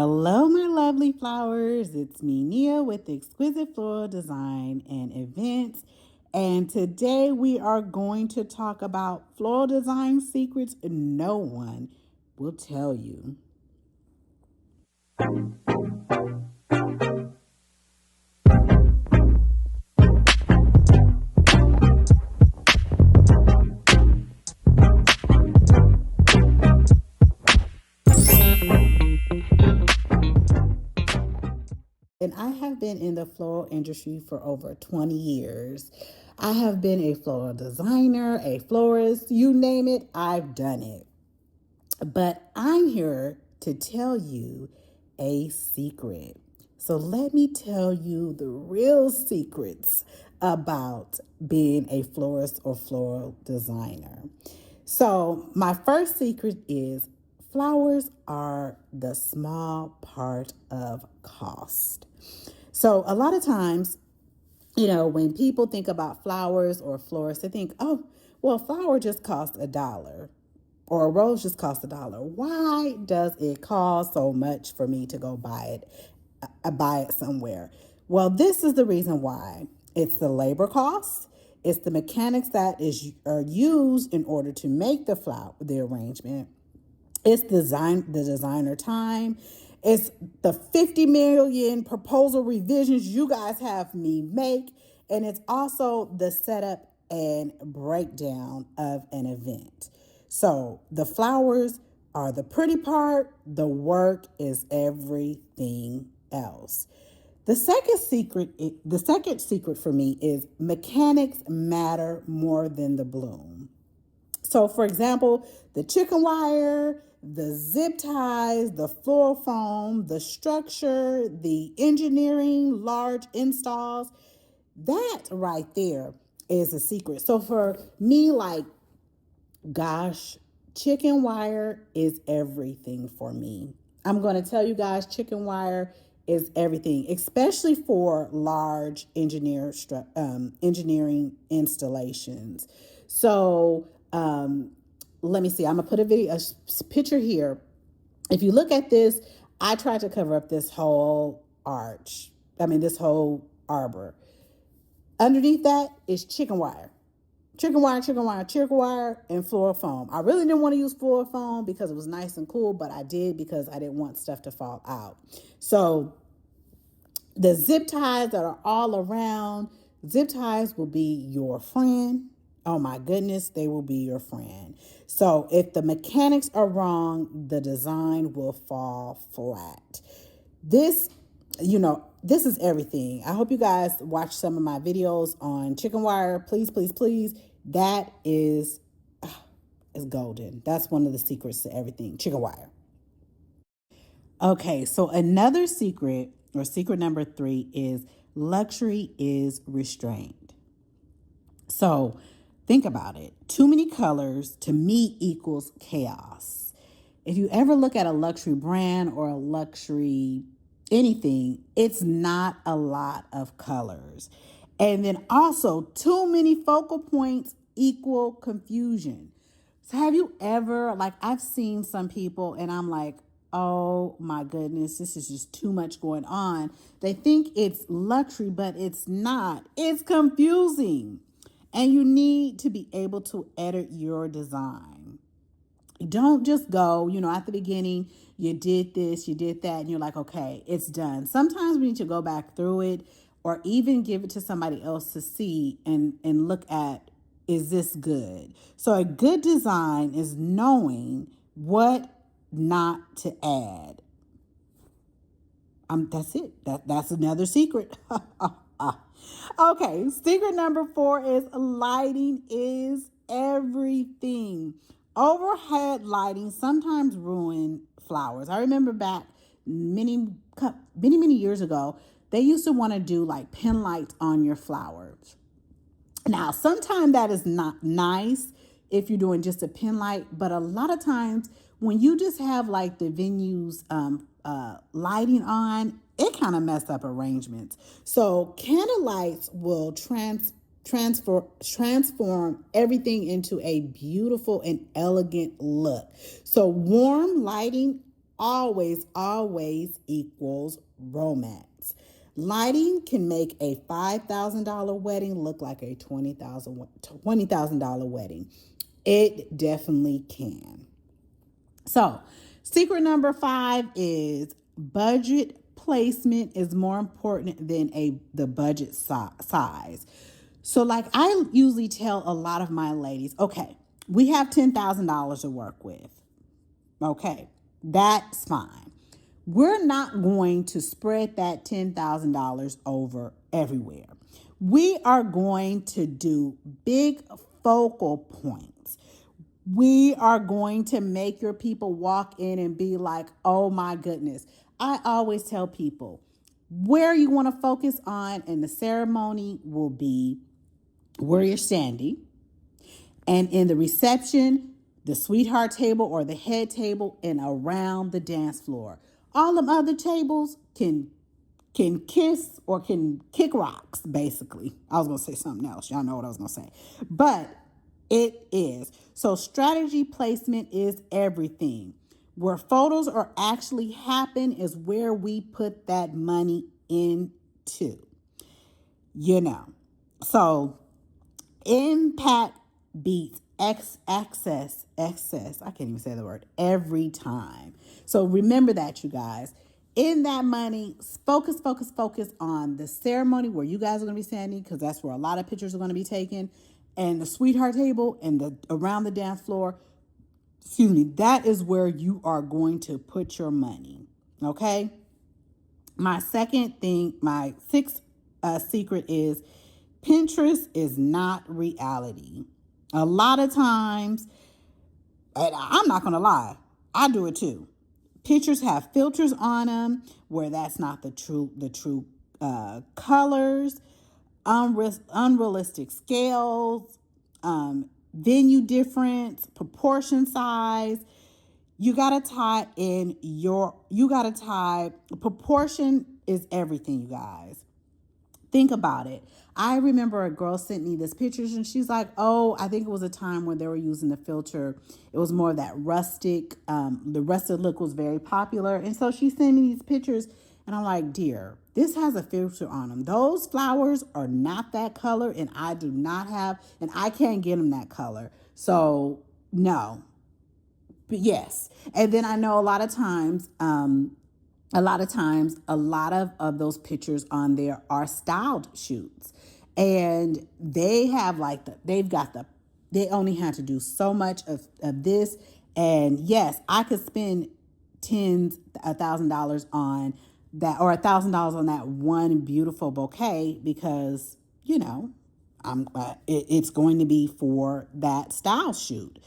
Hello, my lovely flowers. It's me, Nia, with Exquisite Floral Design and Events. And today we are going to talk about floral design secrets no one will tell you. And I have been in the floral industry for over 20 years. I have been a floral designer, a florist, you name it, I've done it. But I'm here to tell you a secret. So let me tell you the real secrets about being a florist or floral designer. So, my first secret is flowers are the small part of cost. So, a lot of times, when people think about flowers or florists, they think, oh, well, a flower just costs $1 or a rose just costs $1. Why does it cost so much for me to go buy it? Buy it somewhere. Well, this is the reason why. It's the labor costs. It's the mechanics that are used in order to make the arrangement. It's the designer time. It's the 50 million proposal revisions you guys have me make. And it's also the setup and breakdown of an event. So the flowers are the pretty part. The work is everything else. The second secret for me is mechanics matter more than the bloom. So, for example, the chicken wire, the zip ties, the floral foam, the structure, the engineering, large installs, that right there is a secret. So, for me, gosh, chicken wire is everything for me. I'm going to tell you guys, chicken wire is everything, especially for large engineering installations. So let me see. I'm gonna put a picture here. If you look at this, I tried to cover up this whole arch. This whole arbor. Underneath that is chicken wire. Chicken wire, and floral foam. I really didn't want to use floral foam because it was nice and cool, but I did because I didn't want stuff to fall out. So the zip ties that are all around, zip ties will be your friend. Oh my goodness, they will be your friend. So if the mechanics are wrong, the design will fall flat. This this is everything. I hope you guys watch some of my videos on chicken wire. Please, please, please. That is golden. That's one of the secrets to everything. Chicken wire. Okay, so another secret, or secret number 3, is luxury is restrained. So think about it. Too many colors to me equals chaos. If you ever look at a luxury brand or a luxury anything, it's not a lot of colors. And then also, too many focal points equal confusion. So have you ever, I've seen some people and I'm like, oh my goodness, this is just too much going on. They think it's luxury, but it's not. It's confusing. And you need to be able to edit your design. Don't just go, at the beginning, you did this, you did that, and you're like, okay, it's done. Sometimes we need to go back through it or even give it to somebody else to see and look at, is this good? So a good design is knowing what not to add. That's it. That's another secret. Okay, secret number 4 is lighting is everything. Overhead lighting sometimes ruin flowers. I remember back many years ago, they used to want to do like pin lights on your flowers. Now, sometimes that is not nice if you're doing just a pin light, but a lot of times when you just have like the venue's lighting on, it kind of messed up arrangements. So candle lights will transform everything into a beautiful and elegant look. So warm lighting always equals romance. Lighting can make a $5,000 wedding look like a $20,000 wedding. It definitely can. So, secret number 5 is budget placement is more important than the budget size. So, like I usually tell a lot of my ladies, okay, we have $10,000 to work with. Okay, that's fine. We're not going to spread that $10,000 over everywhere. We are going to do big focal points. We are going to make your people walk in and be like, oh my goodness. I always tell people where you want to focus on in the ceremony will be where you're standing. And in the reception, the sweetheart table or the head table, and around the dance floor. All them other tables can kiss or can kick rocks, basically. I was going to say something else. Y'all know what I was going to say. But it is. So strategy placement is everything. Where photos are actually happen is where we put that money into. So impact beats excess. I can't even say the word every time. So remember that, you guys. In that money, focus on the ceremony where you guys are going to be standing, because that's where a lot of pictures are going to be taken, and the sweetheart table and the around the dance floor. That is where you are going to put your money. Okay. My sixth secret is Pinterest is not reality. A lot of times, and I'm not going to lie, I do it too. Pictures have filters on them where that's not the true colors, unrealistic scales, venue difference, proportion size. You gotta proportion is everything, you guys. Think about it. I remember a girl sent me this pictures and she's like, oh, I think it was a time when they were using the filter. It was more of that rustic, the rustic look was very popular. And so she sent me these pictures and I'm like, dear, this has a filter on them. Those flowers are not that color and I can't get them that color. So no, but yes. And then I know a lot of times, a lot of those pictures on there are styled shoots, and they have they only have to do so much of this. And yes, I could spend $1,000 on that, or $1,000 on that one beautiful bouquet, because it's going to be for that style shoot.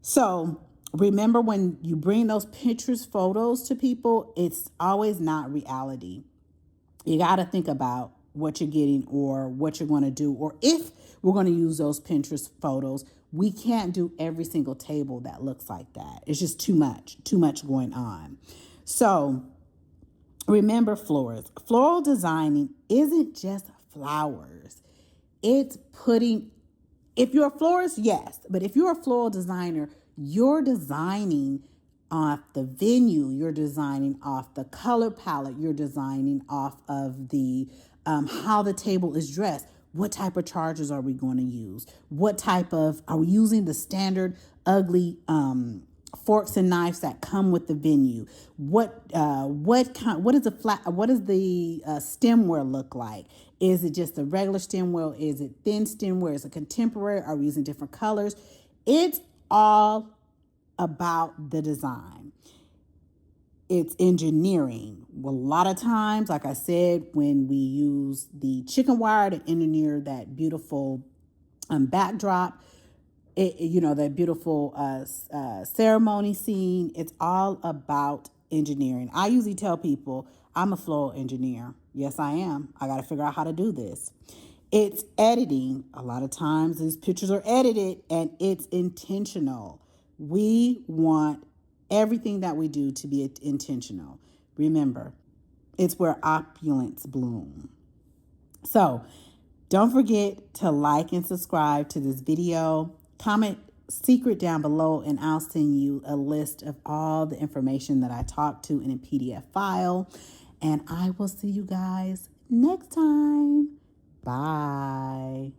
So remember, when you bring those pictures, photos to people, it's always not reality. You got to think about what you're getting or what you're going to do. Or if we're going to use those Pinterest photos, we can't do every single table that looks like that. It's just too much going on. So remember, floral designing isn't just flowers. It's if you're a florist, yes, but if you're a floral designer, you're designing off the venue, you're designing off the color palette, you're designing off of the how the table is dressed. What type of chargers are we going to use? Are we using the standard ugly forks and knives that come with the venue? What is the stemware look like? Is it just a regular stemware? Is it thin stemware? Is it contemporary? Are we using different colors? It's all about the design. It's engineering. Well, a lot of times, like I said, when we use the chicken wire to engineer that beautiful backdrop, that beautiful ceremony scene, it's all about engineering. I usually tell people I'm a floral engineer. Yes, I am. I got to figure out how to do this. It's editing. A lot of times these pictures are edited and it's intentional. We want everything that we do to be intentional. Remember, it's where opulence bloom. So don't forget to like and subscribe to this video. Comment secret down below, and I'll send you a list of all the information that I talked to in a PDF file. And I will see you guys next time. Bye.